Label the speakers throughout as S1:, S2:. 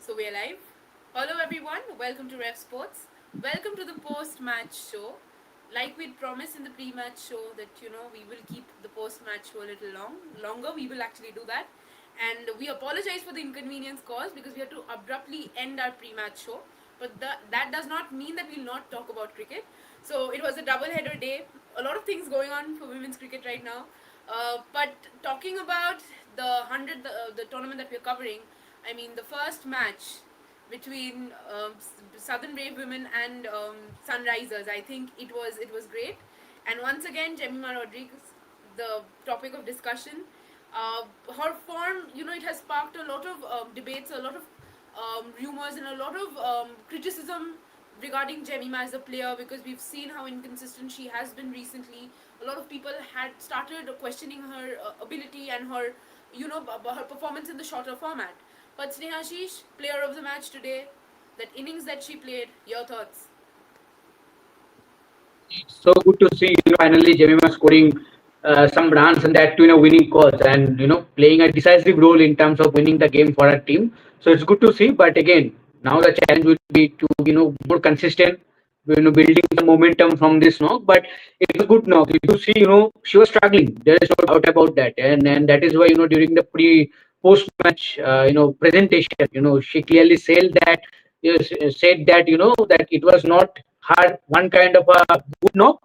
S1: So we're live. Hello everyone, welcome to Ref Sports. Welcome to the post-match show. Like we'd promised in the pre-match show that we will keep the post-match show a little longer. We will actually do that, and we apologize for the inconvenience caused because we had to abruptly end our pre-match show. But that does not mean that we'll not talk about cricket. So it was a double-header day. A lot of things going on for women's cricket right now. But talking about the tournament that we're covering, I mean, the first match between Southern Brave Women and Sunrisers, I think it was great. And once again, Jemimah Rodriguez, the topic of discussion. Her form, it has sparked a lot of debates, a lot of rumors, and a lot of criticism regarding Jemimah as a player because we've seen how inconsistent she has been recently. A lot of people had started questioning her ability and her, her performance in the shorter format. But Snehashish, player of the match today, that innings that she played, your thoughts?
S2: So good to see finally Jemimah scoring some runs and that winning cause and playing a decisive role in terms of winning the game for our team. So it's good to see. But again, now the challenge will be to more consistent, building the momentum from this knock. But it's a good knock. You see, she was struggling. There is no doubt about that, and that is why during the post match presentation, she clearly said that that it was not her one kind of a good knock.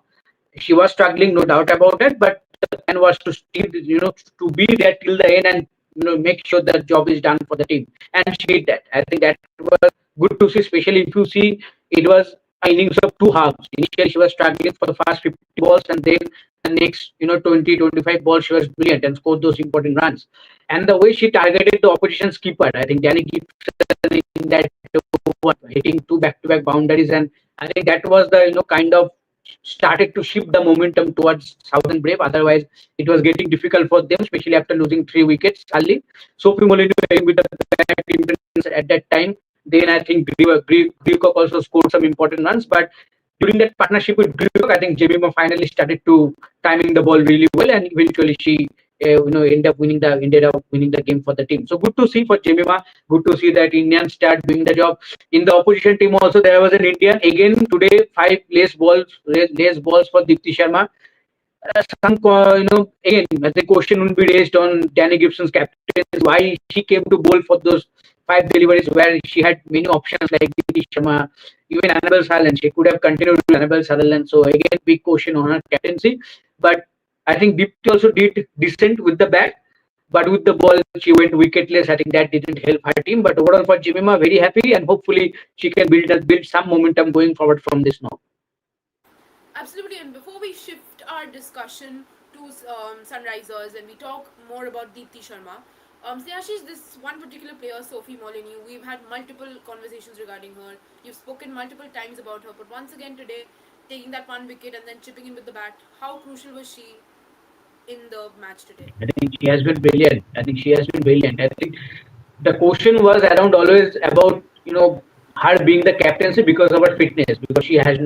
S2: She was struggling, no doubt about it, but the plan was to still, to be there till the end and make sure that job is done for the team, and she did that. I think that was good to see, especially if you see it was an innings of two halves. Initially, she was struggling for the first 50 balls, and then the next 20-25 balls she was brilliant and scored those important runs. And the way she targeted the opposition's keeper, I think Danny Gibson in that over, hitting two back-to-back boundaries, and I think that was the kind of started to shift the momentum towards Southern Brave. Otherwise, it was getting difficult for them, especially after losing 3 wickets early. Sophie Molyneux with the back at that time. Then I think Griecock also scored some important runs, but during that partnership with Griecock, I think Jemimah finally started to timing the ball really well, and eventually she ended up winning the game for the team. So good to see for Jemimah. Good to see that Indians start doing the job. In the opposition team also there was an Indian again today. Five less balls for Dipti Sharma. Again, the question will be raised on Danny Gibson's captain, why she came to bowl for those five deliveries where she had many options like Dipti Sharma, even Annabelle Sutherland. She could have continued with Annabelle Sutherland. So again, big question on her captaincy. But I think Dipti also did decent with the bat. But with the ball, she went wicketless. I think that didn't help her team. But overall, for Jemimah, very happy, and hopefully she can build some momentum going forward from this now.
S1: Absolutely. And before we shift our discussion to Sunrisers and we talk more about Deepti Sharma, Snehashish, this one particular player, Sophie Molyneux, we've had multiple conversations regarding her. You've spoken multiple times about her, but once again today, taking that one wicket and then chipping in with the bat, how crucial was she in the match today?
S2: I think she has been brilliant. I think she has been brilliant. I think the question was around always about her being the captaincy because of her fitness, because she has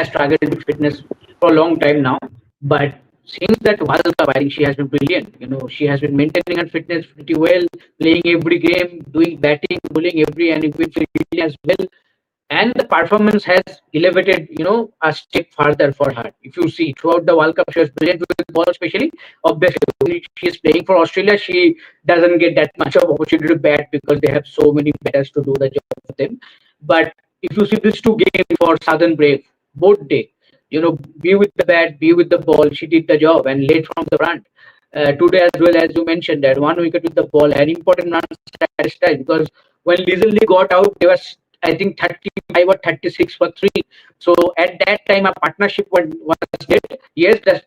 S2: struggled with fitness for a long time now. But since that World Cup, I think she has been brilliant. She has been maintaining her fitness pretty well, playing every game, doing batting, bowling every and eventually as well. And the performance has elevated, a step further for her. If you see throughout the World Cup, she was brilliant with the ball, especially. Obviously, when she is playing for Australia, she doesn't get that much of opportunity to bat because they have so many batters to do the job for them. But if you see these two games for Southern Brave, both day, be with the bat, be with the ball, she did the job and led from the front. Today as well, as you mentioned, that one wicket with the ball had important runs style because when Lizel Lee got out, there was I think 35 or 36 for three. So at that time, a partnership was there. Yes, the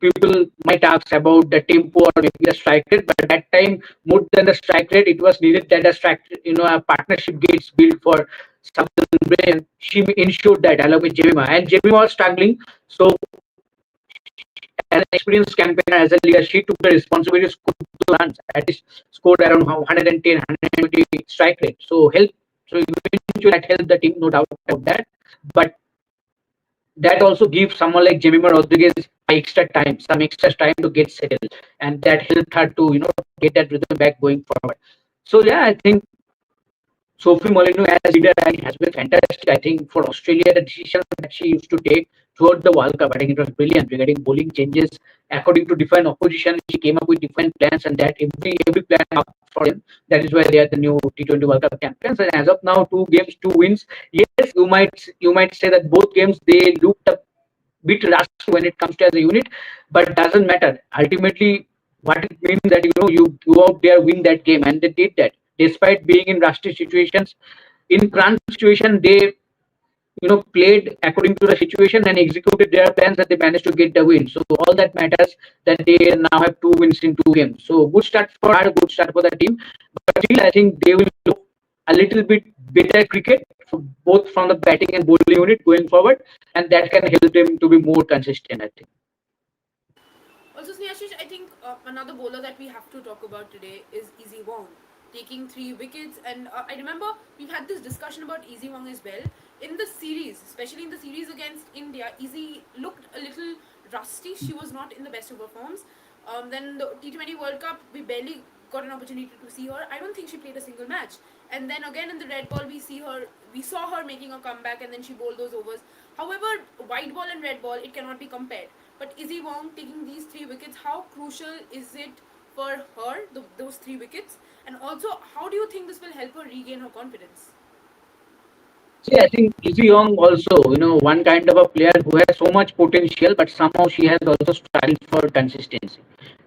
S2: people might ask about the tempo or maybe the strike rate, but at that time, more than the strike rate, it was needed that a partnership gets built for Southern Brave. She ensured that along with Jemimah, and Jemimah was struggling. So as an experienced campaigner, as a leader, she took the responsibility to score two runs. At least scored around 110, 120 strike rate. So eventually that helped the team, no doubt about that. But that also gives someone like Jemimah Rodriguez some extra time to get settled, and that helped her to get that rhythm back going forward. So yeah, I think Sophie Molyneux as leader, I think, has been fantastic. I think for Australia, the decision that she used to take throughout the World Cup, I think it was brilliant regarding bowling changes according to different opposition. She came up with different plans, and that every plan up for them. That is why they are the new T20 World Cup champions. And as of now, 2 games, 2 wins. Yes, you might say that both games they looked a bit rushed when it comes to as a unit, but doesn't matter. Ultimately, what it means that you go out there, win that game, and they did that despite being in rusty situations. In crunch situation, they played according to the situation and executed their plans, and they managed to get the win. So all that matters that they now have 2 wins in 2 games. So good start for her, good start for the team. But still, I think they will look a little bit better cricket, both from the batting and bowling unit going forward, and that can help them to be more consistent, I think.
S1: Also, Snehashish, I think another bowler that we have to talk about today is Easy Wong, taking 3 wickets. And I remember we've had this discussion about Easy Wong as well. In the series, especially in the series against India, Easy looked a little rusty. She was not in the best of her forms. Then the T20 World Cup, we barely got an opportunity to see her. I don't think she played a single match. And then again in the red ball, we saw her making a comeback, and then she bowled those overs. However, white ball and red ball, it cannot be compared. But Izzy Wong taking these 3 wickets, how crucial is it for her, those 3 wickets? And also, how do you think this will help her regain her confidence?
S2: See, I think Izzy Young also, one kind of a player who has so much potential, but somehow she has also struggled for consistency.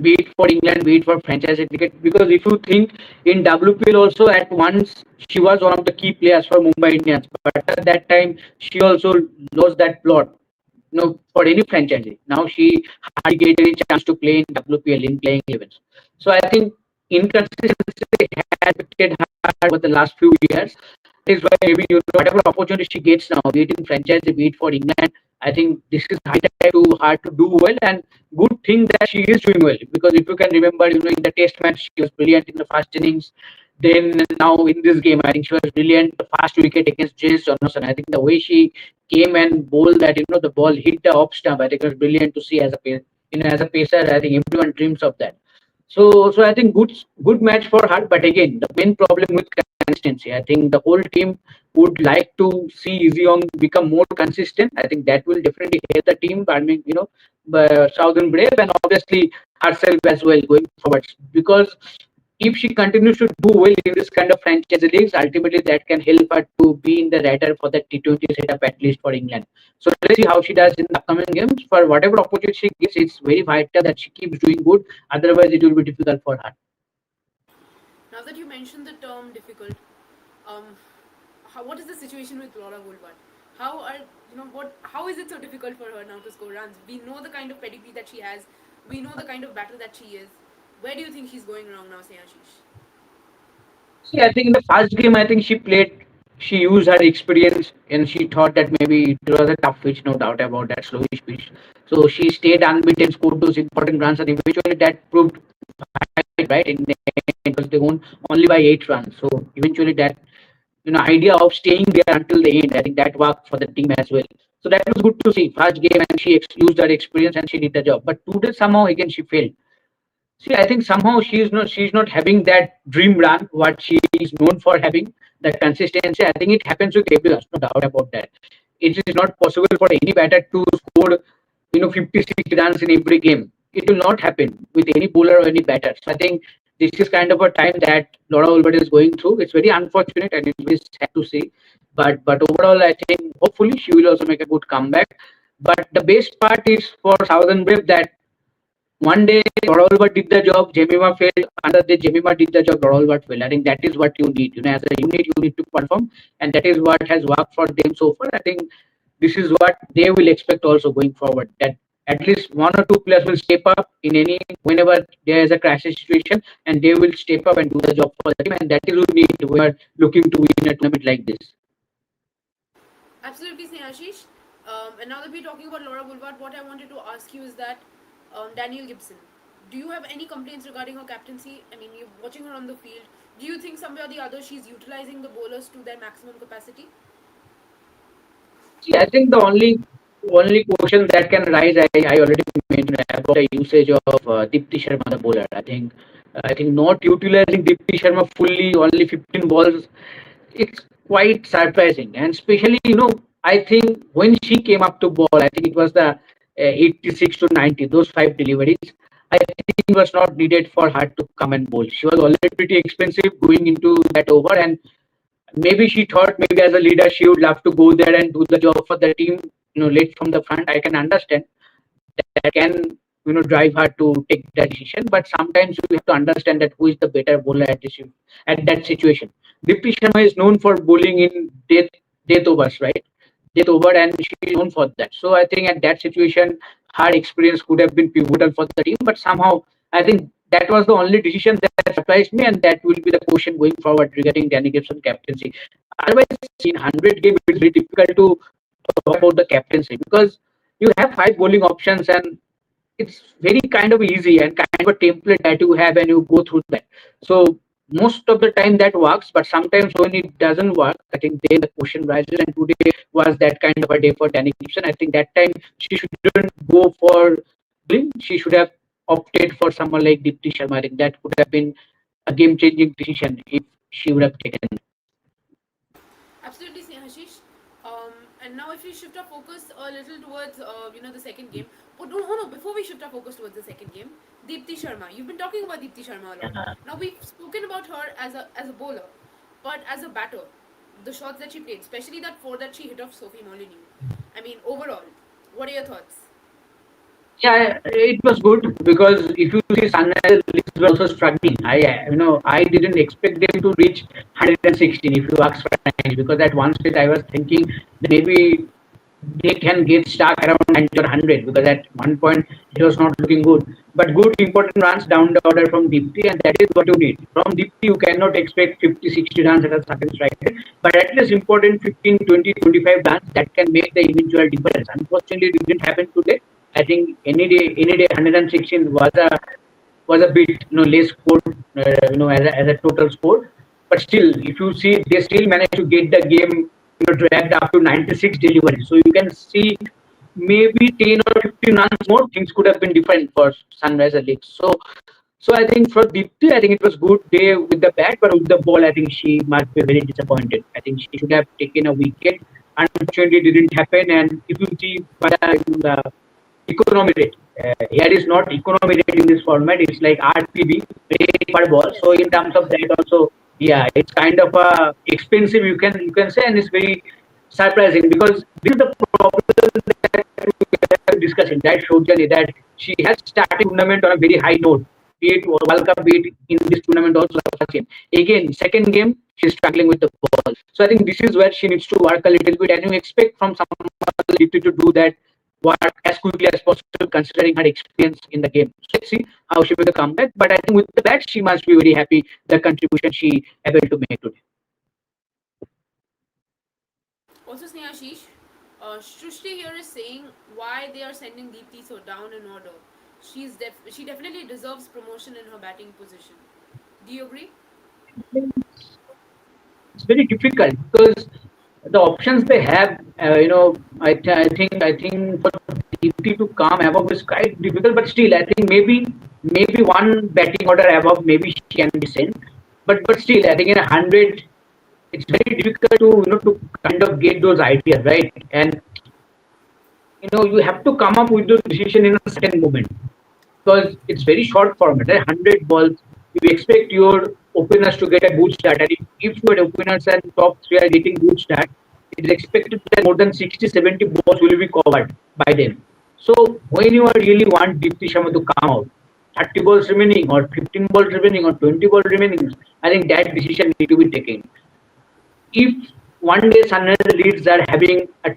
S2: Be it for England, be it for franchise cricket. Because if you think in WPL also at once she was one of the key players for Mumbai Indians, but at that time she also lost that plot. For any franchise. Now she hardly get any chance to play in WPL in playing events. So I think inconsistency has affected her over the last few years. Is why maybe whatever opportunity she gets now, be it in franchise, be it for England, I think this is high time to her to do well, and good thing that she is doing well, because if you can remember, in the test match she was brilliant in the first innings. Then now in this game, I think she was brilliant. The first wicket against James Johnson, I think the way she came and bowled that, the ball hit the off stump. I think it was brilliant to see as a pacer. I think everyone dreams of that. So I think good match for her. But again, the main problem with consistency. I think the whole team would like to see Easy become more consistent. I think that will definitely help the team. I mean, Southern Brave, and obviously herself as well going forward. Because if she continues to do well in this kind of franchise leagues, ultimately that can help her to be in the radar for the T20 setup, at least for England. So let's see how she does in the upcoming games. For whatever opportunity she gets, it's very vital that she keeps doing good. Otherwise, it will be difficult for her.
S1: Now that you mentioned the term difficult, um, what is the situation with Laura Woolward? How are what? How is it so difficult for her now to score runs? We know the kind of pedigree that she has. We know the kind of batter that she is. Where do you think she's going wrong now, Sayashish?
S2: See, I think in the first game, I think she used her experience, and she thought that maybe it was a tough pitch, no doubt about that, slowish pitch. So she stayed unbeaten, scored those important runs, and eventually that proved right. In the end, it was they won only by 8 runs. So eventually that idea of staying there until the end, I think that worked for the team as well. So that was good to see. First game, and she used her experience and she did the job. But today somehow again she failed. See, I think somehow she's not having that dream run what she is known for having, that consistency. I think it happens with everyone, no doubt about that. It is not possible for any batter to score 50 60 runs in every game. It will not happen with any bowler or any batter. So I think this is kind of a time that Laura Ulbert is going through. It's very unfortunate and it's very sad to see. But overall, I think hopefully she will also make a good comeback. But the best part is for Southern Brave that one day Laura did the job, Jemimah failed. Another day Jemimah did the job, Laura failed. I think that is what you need. As a unit, you need to perform, and that is what has worked for them so far. I think this is what they will expect also going forward. That at least one or two players will step up in any whenever there is a crisis situation, and they will step up and do the job for the team. And that is what we need. We are looking to win a tournament like this.
S1: Absolutely, Snehashish. And now that we're talking about Laura Woolward, what I wanted to ask you is that Daniel Gibson, do you have any complaints regarding her captaincy? I mean, you're watching her on the field. Do you think somewhere or the other she's utilizing the bowlers to their maximum capacity?
S2: See, I think the only question that can rise, I already mentioned about the usage of Dipti Sharma, the bowler. I think not utilizing Dipti Sharma fully, only 15 balls. it's quite surprising, and especially I think when she came up to ball, I think it was the 86 to 90, those five deliveries. I think it was not needed for her to come and bowl. She was already pretty expensive going into that over, and maybe she thought maybe as a leader she would love to go there and do the job for the team, late from the front. I can understand that can drive her to take that decision. But sometimes you have to understand that who is the better bowler at that situation. Dipti Sharma is known for bowling in death overs, right? Death over, and she is known for that. So I think at that situation, her experience could have been pivotal for the team. But somehow, I think that was the only decision that surprised me, and that will be the question going forward regarding Danny Gibson captaincy. Otherwise, in 100 games, it's very difficult to talk about the captaincy because you have five bowling options, and it's very kind of easy and kind of a template that you have and you go through that. So most of the time that works, but sometimes when it doesn't work, I think then the question rises. And today was that kind of a day for Danny Gibson. I think that time she shouldn't go for bowling. She should have opted for someone like Dipti Sharma. I think that would have been a game-changing decision if she would have taken.
S1: Absolutely, Snehashish. And now, if we shift our focus a little towards, the second game. Oh no! Before we shift our focus towards the second game, Deepti Sharma. You've been talking about Deepti Sharma a lot. Now we've spoken about her as a bowler, but as a batter, the shots that she played, especially that four that she hit off Sophie Molyneux. I mean, overall, what are your thoughts?
S2: Yeah, it was good because if you see Sunrise Leagues were also struggling. I didn't expect them to reach 116 if you ask for 90, because at one stage I was thinking that maybe they can get stuck around 90 or 100, because at one point it was not looking good. But good important runs down the order from Deepti, and that is what you need. From Deepti, you cannot expect 50, 60 runs at a certain strike rate, but at least important 15, 20, 25 runs that can make the eventual difference. Unfortunately, it didn't happen today. I think any day 116 was a bit less score, as a total score. But still, if you see, they still managed to get the game dragged up to 96 deliveries. So you can see maybe 10 or 15 runs more, things could have been different for Sunrise League. So I think for Deepti, I think it was good day with the bat, but with the ball, I think she must be very disappointed. I think she should have taken a wicket. Unfortunately, it didn't happen. And if you see by the economy rate, here is not economy rate in this format. It's like RPB, rate per ball. So
S1: Yes,
S2: in
S1: rate per
S2: terms of
S1: ball.
S2: that also, yeah, it's kind of expensive. You can say, and it's very surprising because this is the problem that we are discussing. That Shojali, that she has started tournament on a very high note. Be it World Cup, be it in this tournament also. Again, second game she's struggling with the ball. So I think this is where she needs to work a little bit, and you expect from someone like to do that work as quickly as possible, considering her experience in the game. So let's see how she will come back. But I think with the bat, she must be very happy the contribution she able to make today.
S1: Also, Snehashish, Shrishti here is saying why they are sending Deepti so down in order. She definitely deserves promotion in her batting position. Do you agree?
S2: It's very difficult because the options they have, I think for DT to come above is quite difficult. But still, I think maybe one batting order above, maybe she can be sent. But still, I think in 100, it's very difficult to to kind of get those ideas right. And you have to come up with those decision in a certain moment because it's very short format. 100 balls, you expect your openers to get a good start, and if your openers and top three are getting good start, it is expected that more than 60, 70 balls will be covered by them. So when you are really want Deepti Sharma to come out, 30 balls remaining, or 15 balls remaining, or 20 balls remaining, I think that decision need to be taken. If one day Sunrise leads are having a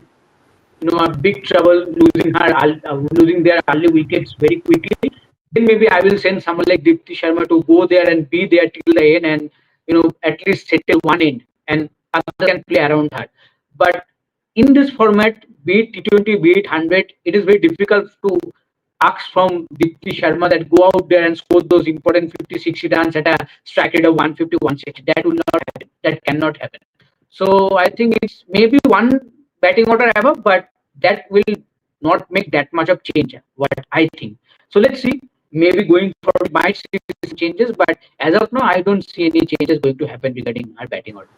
S2: big trouble losing their early wickets very quickly, then maybe I will send someone like Dipti Sharma to go there and be there till the end, and at least settle one end, and others can play around her. But in this format, be it T20, be it 100, it is very difficult to ask from Dipti Sharma that go out there and score those important 50, 60 runs at a strike rate of 150, 160. That will not happen. That cannot happen. So I think it's maybe one batting order above, but that will not make that much of change. What I think. So let's see. Maybe going forward might see some changes, but as of now, I don't see any changes going to happen regarding our batting order.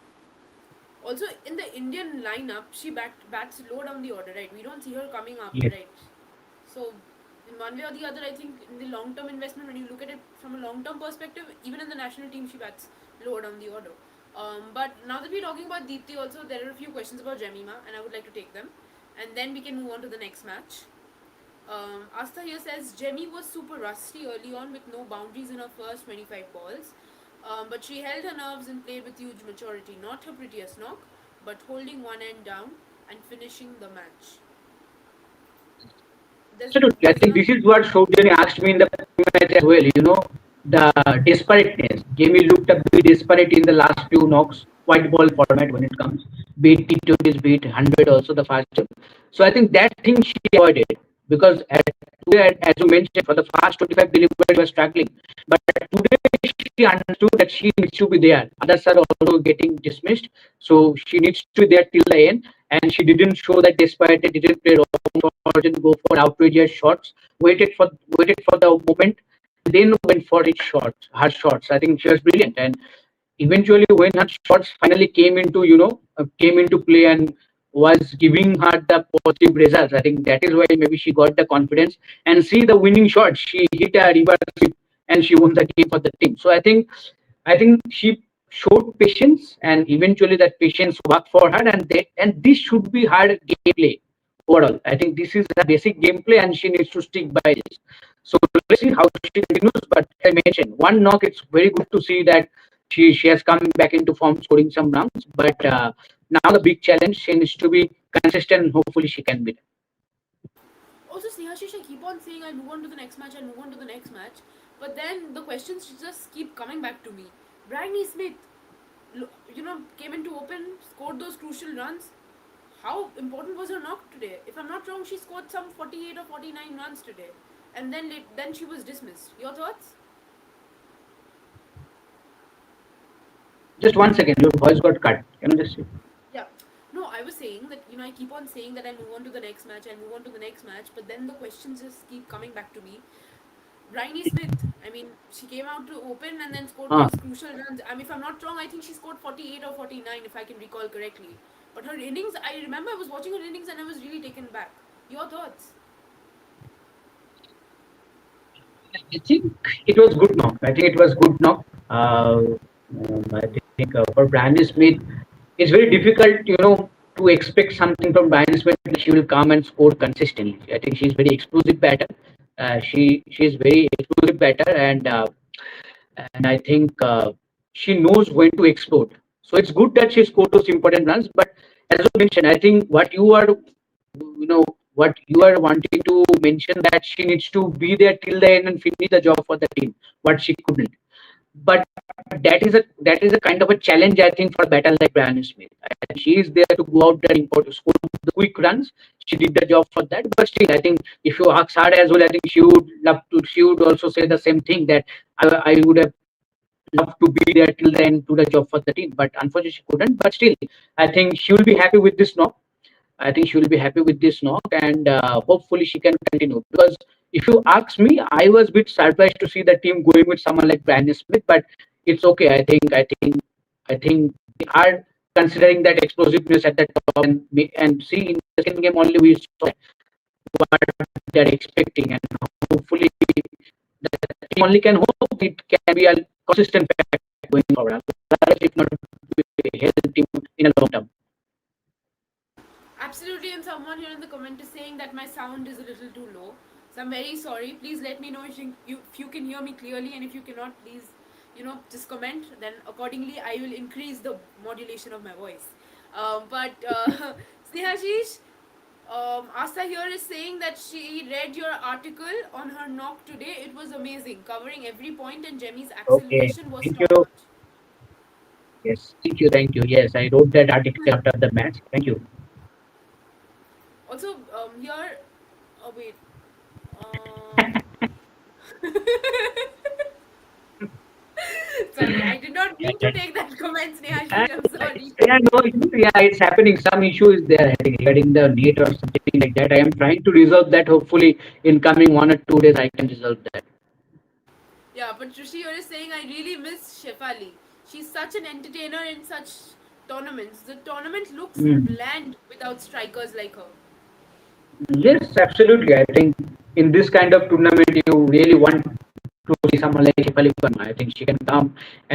S1: Also, in the Indian lineup, she bats low down the order, right? We don't see her coming up,
S2: Yes.
S1: right? So, in one way or the other, I think in the long term investment, when you look at it from a long term perspective, even in the national team, she bats lower down the order. But now that we're talking about Deepthi, also, there are a few questions about Jemimah, and I would like to take them. And then we can move on to the next match. Asta here says Jemmy was super rusty early on with no boundaries in her first 25 balls. But she held her nerves and played with huge maturity. Not her prettiest knock, but holding one end down and finishing the match. There's,
S2: Absolutely. I
S1: there's
S2: think
S1: another.
S2: this is what Shobjani asked me in the match as well. The desperateness. Jamie looked a bit desperate in the last few knocks, white ball format when it comes. Beat T20s, beat 100 also the first time. So I think that thing she avoided because today, as you mentioned, for the first 25 delivery was struggling. But today she understood that she needs to be there. Others are also getting dismissed. So she needs to be there till the end. And she didn't show that despite it, didn't play wrong or didn't go for outrageous shots. Waited for the moment, then went for his shots, her shots. I think she was brilliant, and eventually when her shots finally came into play and was giving her the positive results, I think that is why maybe she got the confidence and see the winning shot. She hit a reverse sweep and she won the game for the team. So I think she showed patience, and eventually that patience worked for her, and this should be her gameplay overall. I think this is her basic gameplay, and she needs to stick by this. So let's see how she continues. But I mentioned one knock. It's very good to see that she has come back into form, scoring some runs. But now the big challenge, she needs to be consistent. And hopefully, she can be.
S1: Also, Snehashish, I keep on saying I'll move on to the next match, I'll move on to the next match. But then the questions just keep coming back to me. Bryony Smith, came into open, scored those crucial runs. How important was her knock today? If I'm not wrong, she scored some 48 or 49 runs today. And then she was dismissed. Your thoughts?
S2: Just 1 second, your voice got cut. Can you just say?
S1: Yeah. No, I was saying that, I keep on saying that I'll move on to the next match, I'll move on to the next match, but then the questions just keep coming back to me. Bryony Smith, I mean, she came out to open and then scored
S2: Ah,
S1: those crucial runs. I mean, if I'm not wrong, I think she scored 48 or 49, if I can recall correctly. But her innings, I remember I was watching her innings and I was really taken back. Your thoughts?
S2: I think it was good knock. I think it was good knock. I think for Brandon Smith, it's very difficult, to expect something from Brandon Smith. She will come and score consistently. I think she's very explosive batter. She's very explosive batter, and I think she knows when to explode. So it's good that she scored those important runs. But as you mentioned, I think what you are wanting to mention, that she needs to be there till the end and finish the job for the team, what she couldn't. But that is a kind of a challenge, I think, for a batter like Brian Smith. And she is there to go out there and score the quick runs. She did the job for that. But still, I think if you ask her as well, I think she would love to. She would also say the same thing, that I would have loved to be there till the end, do the job for the team. But unfortunately, she couldn't. But still, I think she will be happy with this knock. I think she will be happy with this knock, and hopefully she can continue. Because if you ask me, I was a bit surprised to see the team going with someone like Brandon Smith, but it's okay. I think they are considering that explosiveness at the top, and see in the second game only we saw what they are expecting, and hopefully the team only can hope it can be a consistent factor going forward. Otherwise, it not be a healthy team in a long term.
S1: Absolutely, and someone here in the comment is saying that my sound is a little too low. So I'm very sorry. Please let me know if you can hear me clearly, and if you cannot, please, just comment. Then accordingly, I will increase the modulation of my voice. But Snehashish, Asta here is saying that she read your article on her knock today. It was amazing, covering every point, and Jemmy's
S2: Okay,
S1: acceleration was
S2: thank
S1: top
S2: you.
S1: notch.
S2: Yes, thank you, thank you. Yes, I wrote that article after the match. Thank you.
S1: Also, here, wait. Sorry, I did not
S2: Yeah,
S1: mean to take that comment,
S2: uh,
S1: Snehashish. I'm sorry.
S2: yeah, no issue. Yeah, it's happening. Some issue is there, I think, regarding the net or something like that. I am trying to resolve that. Hopefully, in coming 1 or 2 days, I can resolve that.
S1: Yeah, but Rishi, you're saying I really miss Shefali. She's such an entertainer in such tournaments. The tournament looks
S2: Mm.
S1: bland without strikers like her.
S2: Yes, absolutely. I think in this kind of tournament, you really want to see someone like Shefali Verma. I think she can come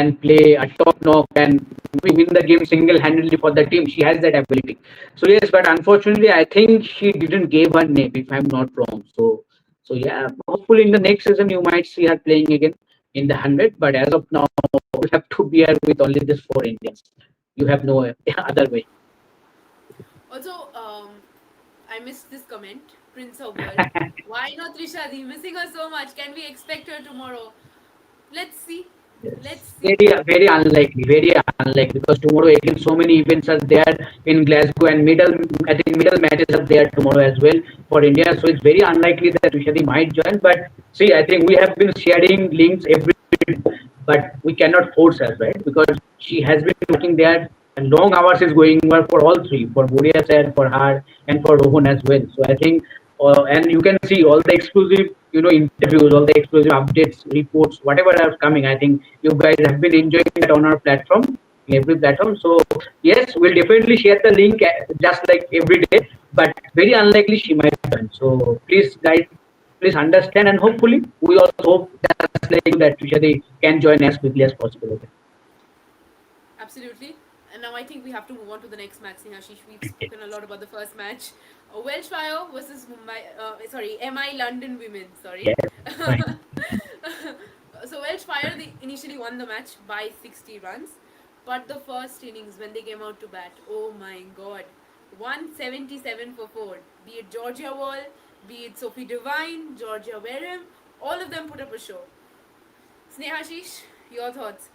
S2: and play a top knock and win the game single-handedly for the team. She has that ability. So yes, but unfortunately, I think she didn't give her name, if I'm not wrong. So yeah, hopefully in the next season you might see her playing again in the 100. But as of now, we have to bear with only these four Indians. You have no other way.
S1: Also, I missed this comment. Prince of World. Why not Trishadi? Missing her so much. Can we expect her tomorrow? Let's see. Let's
S2: Yes,
S1: see.
S2: very unlikely, very unlikely because tomorrow again so many events are there in Glasgow and I think middle matches are there tomorrow as well for India. So it's very unlikely that Rishadi might join. But see, I think we have been sharing links every, but we cannot force her, right? Because she has been working there and long hours is going over for all three, for Boria sir, for her, and for Rohan as well. So I think, and you can see all the exclusive, interviews, all the exclusive updates, reports, whatever are coming. I think you guys have been enjoying that on our platform, in every platform. So yes, we'll definitely share the link just like every day, but very unlikely she might join. So please, guys, please understand, and hopefully we also hope just like you that Trishadi can join as quickly as possible. Okay.
S1: Absolutely. And now I think we have to move on to the next match, Snehashish. We've spoken a lot about the first match. Welsh Fire versus Mumbai, sorry, MI London Women, sorry.
S2: Yes, fine.
S1: So Welsh Fire, they initially won the match by 60 runs. But the first innings, when they came out to bat, oh my god. 177 for 4. Be it Georgia Wall, be it Sophie Devine, Georgia Wareham, all of them put up a show. Snehashish, your thoughts.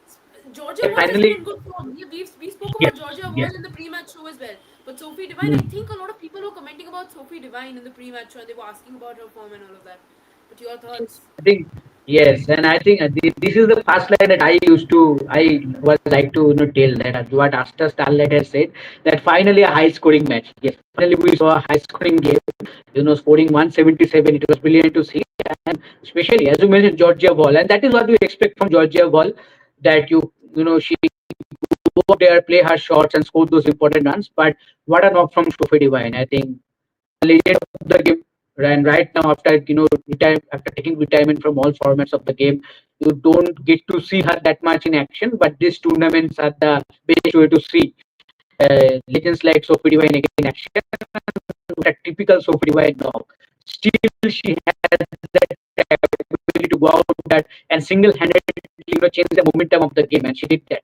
S1: Georgia
S2: Yeah,
S1: Wall has been
S2: finally,
S1: in good form. We spoke
S2: yes,
S1: about Georgia Wall
S2: yes.
S1: in the pre-match show as well. But Sophie Devine, I
S2: Hmm.
S1: think a lot of people were commenting about Sophie Devine in the pre-match show and they were asking about her form and all of that. But your thoughts?
S2: I think yes, and I think this is the first line that I was like to tell that what Asta Starlight has said that finally a high scoring match. Yes, finally we saw a high scoring game. Scoring 177. It was brilliant to see, and especially as you mentioned Georgia Ball, and that is what we expect from Georgia Ball that she go up there, play her shots, and score those important runs. But what a knock from Sophie Devine! I think legend of the game. And right now, after after taking retirement from all formats of the game, you don't get to see her that much in action. But these tournaments are the best way to see legends like Sophie Devine again in action. A typical Sophie Devine knock. Still, she has that ability to go out that and single-handedly change the momentum of the game, and she did that.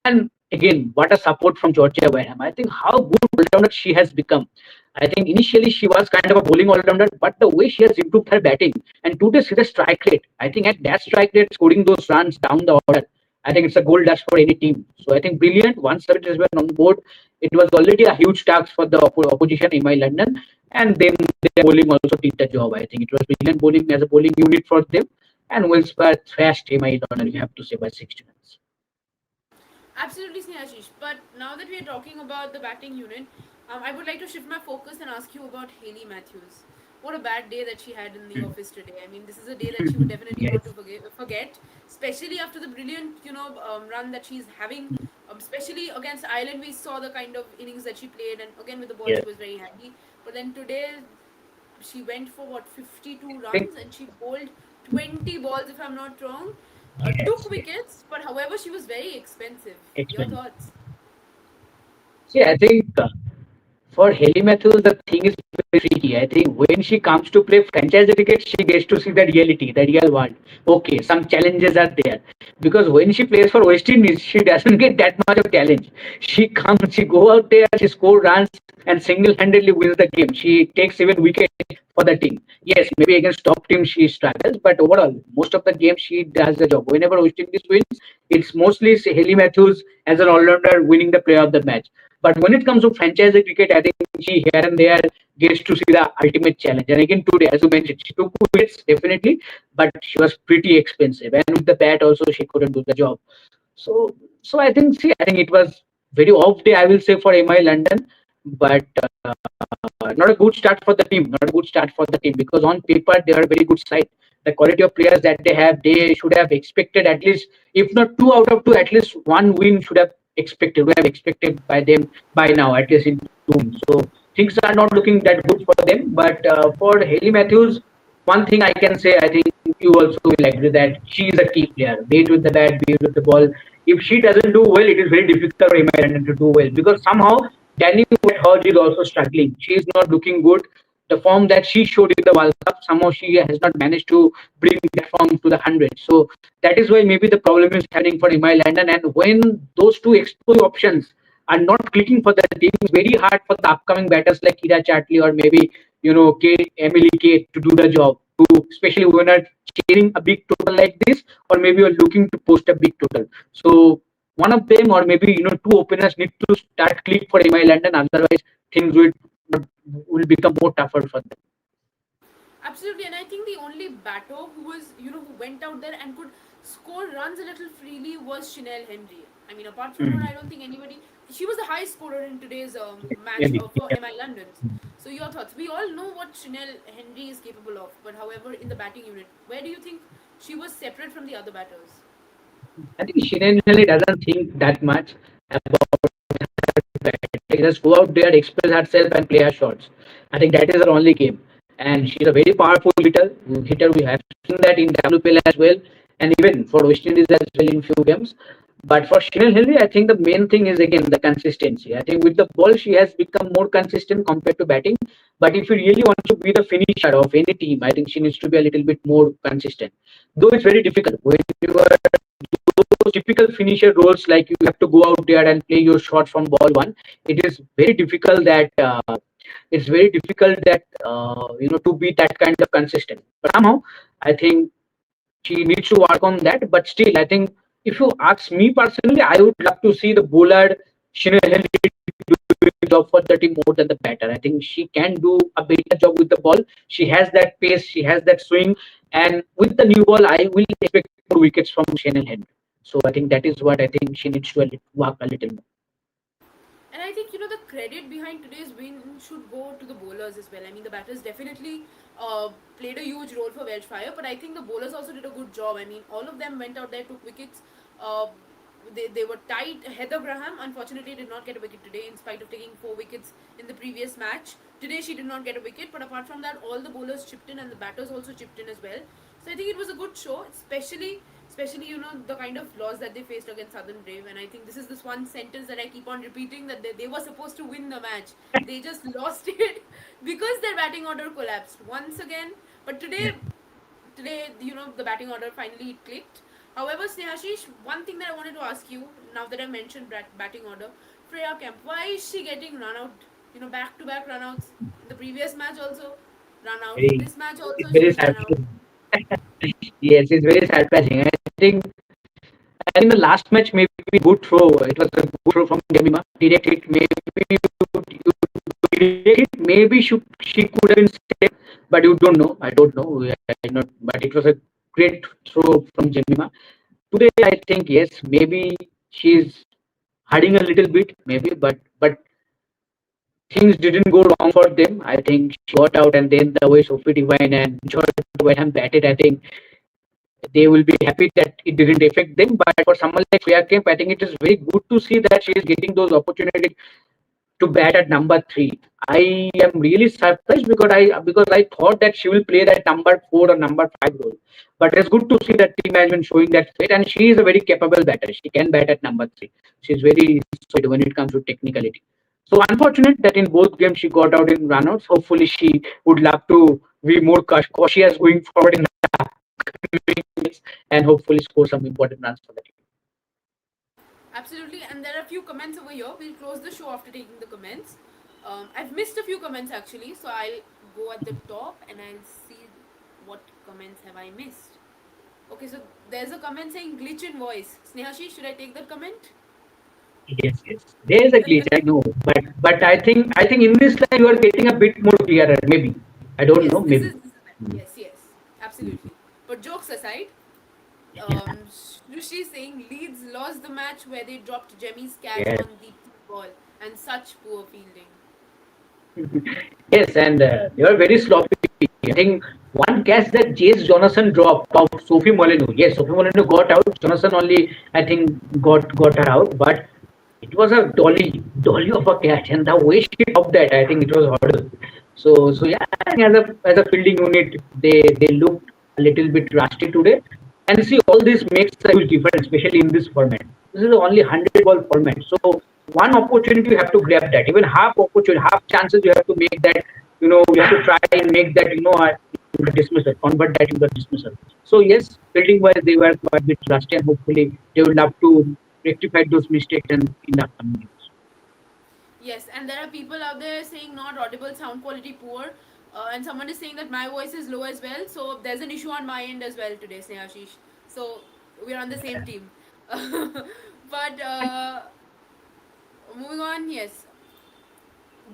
S2: And again, what a support from Georgia Wareham. I think how good all-rounder she has become. I think initially she was kind of a bowling all-rounder, but the way she has improved her batting and today see the strike rate. I think at that strike rate, scoring those runs down the order, I think it's a gold dust for any team. So I think brilliant. Once it has been on board, it was already a huge task for the opposition in my London, and then their bowling also did the job. I think it was brilliant bowling as a bowling unit for them, and Wilspur thrashed my London. You have to say by 60 runs.
S1: Absolutely, Snehashish. But now that we are talking about the batting unit, I would like to shift my focus and ask you about Hayley Matthews. What a bad day that she had in the office today. I mean, this is a day that she would definitely
S2: Yes.
S1: want to forget, especially after the brilliant, run that she's having. Especially against Ireland, we saw the kind of innings that she played, and again with the ball,
S2: Yes.
S1: she was very handy. But then today, she went for what 52
S2: I think
S1: runs and she bowled 20 balls, if I'm not wrong. Took
S2: yes, yes.
S1: wickets, but however, she was very expensive. Your
S2: Expensive.
S1: thoughts?
S2: See, I think for Haley Matthews, the thing is very tricky. I think when she comes to play franchise cricket, she gets to see the reality, the real world. Okay, some challenges are there because when she plays for West Indies, she doesn't get that much of challenge. She comes, she go out there, she score runs, and single-handedly wins the game. She takes even wicket for the team. Yes, maybe against top team she struggles, but overall, most of the game she does the job. Whenever West Indies wins, it's mostly Haley Matthews as an all-rounder winning the player of the match. But when it comes to franchise cricket, I think she here and there gets to see the ultimate challenge. And again today, as you mentioned, she took wickets definitely, but she was pretty expensive. And with the bat also, she couldn't do the job. So I think see, I think it was very off day, I will say, for MI London, but not a good start for the team. Not a good start for the team because on paper they are a very good side. The quality of players that they have, they should have expected at least, if not two out of two, at least one win should have expected. We have expected by them by now, at least in June. So things are not looking that good for them. But for Haley Matthews, one thing I can say, I think you also will agree that she is a key player. Be it with the bat, be it with the ball. If she doesn't do well, it is very difficult for London to do well because somehow Danny Hodge is also struggling. She is not looking good. The form that she showed in the World Cup, somehow she has not managed to bring that form to the 100. So that is why maybe the problem is happening for Imai London. And when those two explosive options are not clicking for the team, it's very hard for the upcoming batters like Kira Chatley or maybe Kate, Emily Kate to do the job. To especially when are chasing a big total like this, or maybe you're looking to post a big total. So one of them, or maybe two openers need to start click for MI London. Otherwise, things will become more tougher for them.
S1: Absolutely, and I think the only batter who was, who went out there and could score runs a little freely was Chanel Henry. I mean, apart from her,
S2: Mm.
S1: I don't think anybody. She was the highest scorer in today's match
S2: Maybe.
S1: for
S2: Yeah.
S1: MI London's. So, your thoughts? We all know what Chanel Henry is capable of, but however, in the batting unit, where do you think she was separate from the other batters?
S2: I think Shirin doesn't think that much about that. Like, just go out there, express herself, and play her shots. I think that is her only game. And she's a very powerful hitter. We have seen that in WPL as well, and even for West Indies as well in few games. But for Chanel Henry, I think the main thing is again the consistency. I think with the ball, she has become more consistent compared to batting. But if you really want to be the finisher of any team, I think she needs to be a little bit more consistent. Though it's very difficult when you are those typical finisher roles, like you have to go out there and play your shot from ball one. It is very difficult that to be that kind of consistent. But somehow, I think she needs to work on that. But still, I think if you ask me personally, I would love to see the bowler Shinel do a job for the team more than the batter. I think she can do a better job with the ball. She has that pace, she has that swing, and with the new ball, I will expect more wickets from Shannon Henry. So I think that is what I think she needs to work a little more.
S1: And I think the credit behind today's win should go to the bowlers as well. I mean, the batters definitely played a huge role for Welsh Fire, but I think the bowlers also did a good job. I mean, all of them went out there, took wickets. Uh, they were tight. Heather Graham unfortunately did not get a wicket today, in spite of taking 4 wickets in the previous match. Today she did not get a wicket, but apart from that, all the bowlers chipped in and the batters also chipped in as well. So I think it was a good show, especially the kind of loss that they faced against Southern Brave. And I think this one sentence that I keep on repeating, that they were supposed to win the match. They just lost it because their batting order collapsed once again. But
S2: Yeah.
S1: today, the batting order finally clicked. However, Snehashish, one thing that I wanted to ask you, now that I mentioned batting order, Freya Kemp, why is she getting run out? Back to back run outs. In the previous match also, run out. In
S2: Very,
S1: this match also,
S2: it's
S1: she
S2: very
S1: was run out.
S2: surprising. Yes, it's very surprising. I think the last match maybe good throw. It was a good throw from Jemimah. Direct hit. Maybe she could have been saved, but you don't know. I don't know. I not. But it was a great throw from Jemimah. Today, I think yes, maybe she's hiding a little bit, maybe, but things didn't go wrong for them. I think she got out, and then the way Sophie Devine and George Wenham batted, I think they will be happy that it didn't affect them. But for someone like Freya Kemp, I think it is very good to see that she is getting those opportunities to bat at number three. I am really surprised because I thought that she will play that number four or number five role. But it's good to see that team has been showing that fit, and she is a very capable batter. She can bat at number three. She is very solid when it comes to technicality. So unfortunate that in both games she got out in runouts. Hopefully she would love to be more cautious going forward in the games and hopefully score some important runs for the team.
S1: Absolutely, and there are a few comments over here. We'll close the show after taking the comments. I've missed a few comments actually, so I'll go at the top and I'll see what comments have I missed. Okay, so there's a comment saying glitch in voice. Snehashi, should I take that comment?
S2: Yes, yes. There is a glitch, I know, but I think in this line you are getting a bit more clearer. Maybe I don't
S1: Yes,
S2: know. Maybe.
S1: this is better.
S2: Mm.
S1: Yes, yes, absolutely. But jokes aside,
S2: Yeah.
S1: Rishi saying Leeds lost the match where they dropped Jemmy's catch
S2: Yes.
S1: on the ball and such poor fielding.
S2: Yes, and they were very sloppy. I think one catch that Jace Jonathan dropped of Sophie Molyneux. Yes, Sophie Molyneux got out. Jonathan only, I think, got her out. But it was a dolly of a catch, and the way she dropped that, I think it was horrible. So yeah, I think as a fielding unit, they looked a little bit rusty today. And see, all this makes a huge difference, especially in this format. This is only 100 ball format, so one opportunity you have to grab that. Even half opportunity, half chances you have to make that. You have to try and make that. The dismissal, convert that into the dismissal. So yes, fielding wise, they were quite a bit rusty, and hopefully they will have to rectify those mistakes in the upcoming games.
S1: Yes, and there are people out there saying not audible, sound quality poor, and someone is saying that my voice is low as well. So there's an issue on my end as well today, Snehashish. So we're on the same team. But moving on, yes,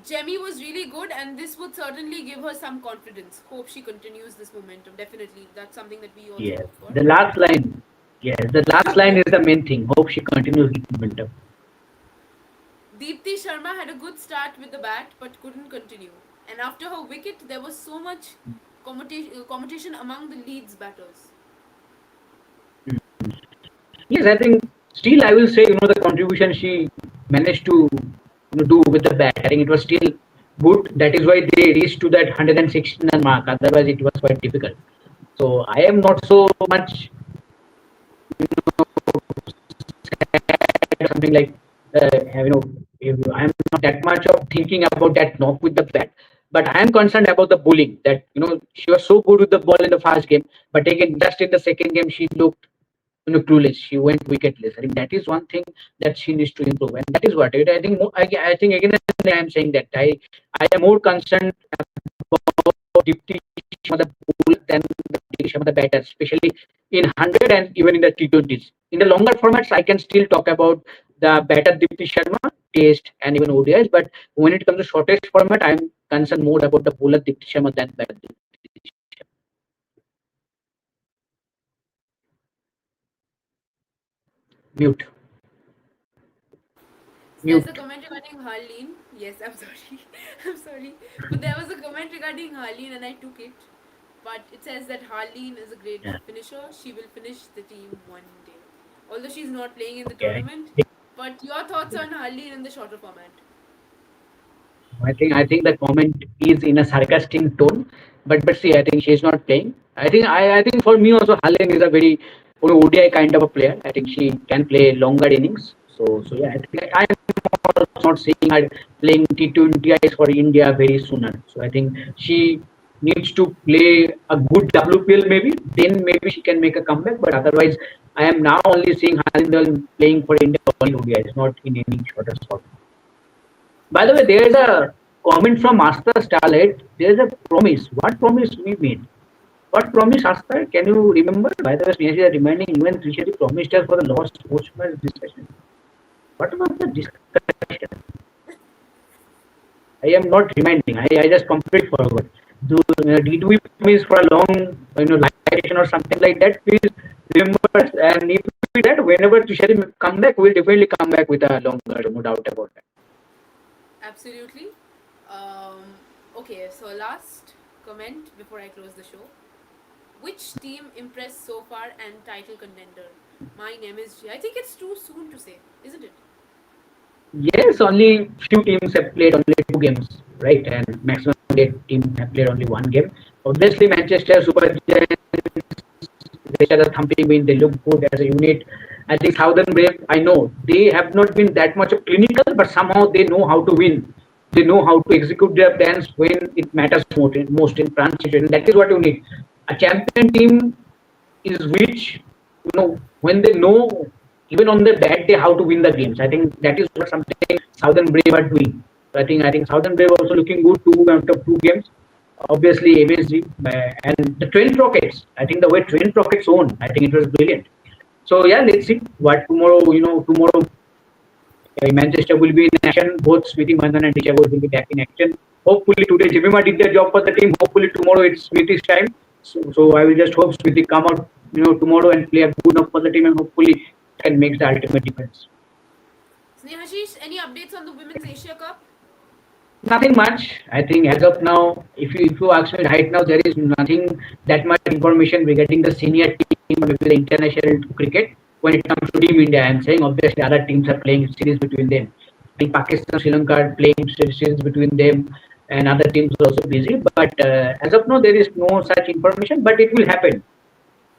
S1: Jemmy was really good, and this would certainly give her some confidence. Hope she continues this momentum. Definitely, that's something that we also
S2: Yes,
S1: hope for.
S2: the last line. Yes, the last line is the main thing. Hope she continues with momentum.
S1: Deepti Sharma had a good start with the bat but couldn't continue. And after her wicket, there was so much competition among the Leeds batters.
S2: Yes, I think still I will say the contribution she managed to do with the bat. I think it was still good. That is why they reached to that 116 run mark. Otherwise, it was quite difficult. So I am not so much something like I am not that much of thinking about that knock with the bat. But I am concerned about the bowling. That she was so good with the ball in the first game, but again just in the second game she looked clueless. She went wicketless. I think that is one thing that she needs to improve, and that is what I think. I think again I am saying that I am more concerned about Dipti Sharma the bowler than the Dipti Sharma the batter, especially in 100 and even in the T20s. In the longer formats, I can still talk about the batter Dipti Sharma, Test, and even ODIs. But when it comes to shortest format, I am concerned more about the bowler Dipti Sharma than batter Dipti Sharma. Mute,
S1: So there's a
S2: mute.
S1: comment regarding Harleen. Yes, I'm sorry. I'm sorry. But there was a comment regarding Harleen and I took it. But it says that Harleen is a great
S2: Yeah.
S1: finisher. She will finish the team one day. Although she's not playing in the
S2: Okay.
S1: tournament. But your thoughts on Harleen in the shorter format?
S2: I think the comment is in a sarcastic tone, but see, I think she's not playing. I think for me also, Haaland is a very ODI kind of a player. I think she can play longer innings. So yeah, I am also not seeing her playing T20Is for India very sooner. So I think she needs to play a good WPL maybe. Then maybe she can make a comeback. But otherwise, I am now only seeing Haaland playing for India only ODIs, not in any shorter spot. By the way, there is
S1: Absolutely.
S2: a comment from Master Starlight. There is a promise. What promise we made? What promise, Asta? Can you remember? By the way, Sneha is reminding even Trishari promised us for the lost postman discussion. What was the discussion? I am not reminding. I just completely forgot. Did we promise for a long, live session or something like that? Please remember us. And if we do that, whenever Trishari come back, we'll definitely come back with a longer, no doubt about that.
S1: Absolutely. Um, okay, so last comment before I close the show. Which team impressed so far and title contender? My name is G. I think it's too soon to say, isn't it?
S2: Yes, only few teams have played only two games, right? And maximum eight teams have played only one game. Obviously, Manchester Super Giants, they are a thumping win. They look good as a unit. I think Southern Brave, I know they have not been that much of clinical, but somehow they know how to win. They know how to execute their plans when it matters most in France situation. That is what you need. A champion team is which when they know even on their bad day how to win the games. I think that is what something Southern Brave are doing. So I think Southern Brave also looking good two out of two games. Obviously MSG and the Twin Rockets. I think the way Twin Rockets own, I think it was brilliant. So yeah, let's see what tomorrow. Tomorrow Manchester will be in action. Both Smriti Mandhan and Disha will be back in action. Hopefully today Jemimah did their job for the team. Hopefully tomorrow it's Smriti's time. So I will just hope Smriti come out tomorrow and play a good enough for the team and hopefully can make the ultimate difference.
S1: Snehashish, any updates on the Women's Asia Cup?
S2: Nothing much. I think as of now, if you ask me right now, there is nothing that much information regarding the senior team or maybe the international cricket. when it comes to Team India. I'm saying obviously other teams are playing series between them. I think Pakistan, Sri Lanka are playing series between them, and other teams are also busy. But as of now, there is no such information. But it will happen,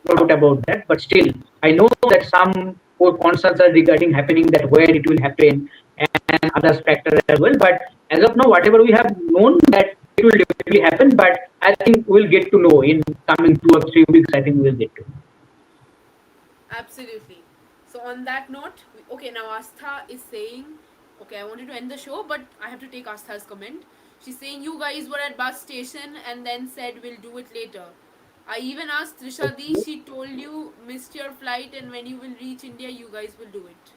S2: no doubt about that. But still, I know that some more concerns are regarding happening, that where it will happen and other factors as well. But as of now, whatever we have known, that it will definitely happen. But I think we'll get to know in coming 2 or 3 weeks. I think we'll get to.
S1: Absolutely. So on that note, okay, now Astha is saying, okay, I wanted to end the show, but I have to take Astha's comment. She's saying you guys were at bus station and then said we'll do it later. I even asked Trishadi, she told you missed your flight and when you will reach India, you guys will do it.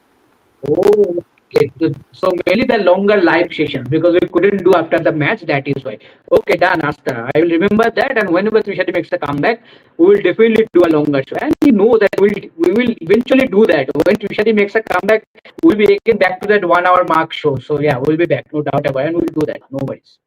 S2: Oh, okay. So mainly the longer live sessions because we couldn't do after the match. That is why. Okay, done, Asta. I will remember that, and whenever Trishadi makes a comeback, we will definitely do a longer show. And we know that we will eventually do that. When Trishadi makes a comeback, we'll be again back to that 1 hour mark show. So yeah, we'll be back, no doubt about it, and we'll do that. No worries.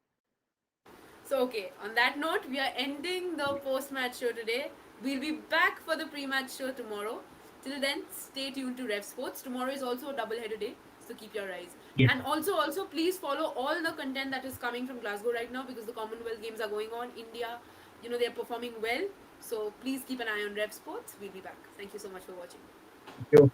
S1: So, okay, on that note, we are ending the post match show today. We'll be back for the pre match show tomorrow. Till then, stay tuned to Rev Sports. Tomorrow is also a double header day, so keep your eyes.
S2: Yes.
S1: And also, please follow all the content that is coming from Glasgow right now because the Commonwealth Games are going on. India, they're performing well. So, please keep an eye on Rev Sports. We'll be back. Thank you so much for watching.
S2: Thank you.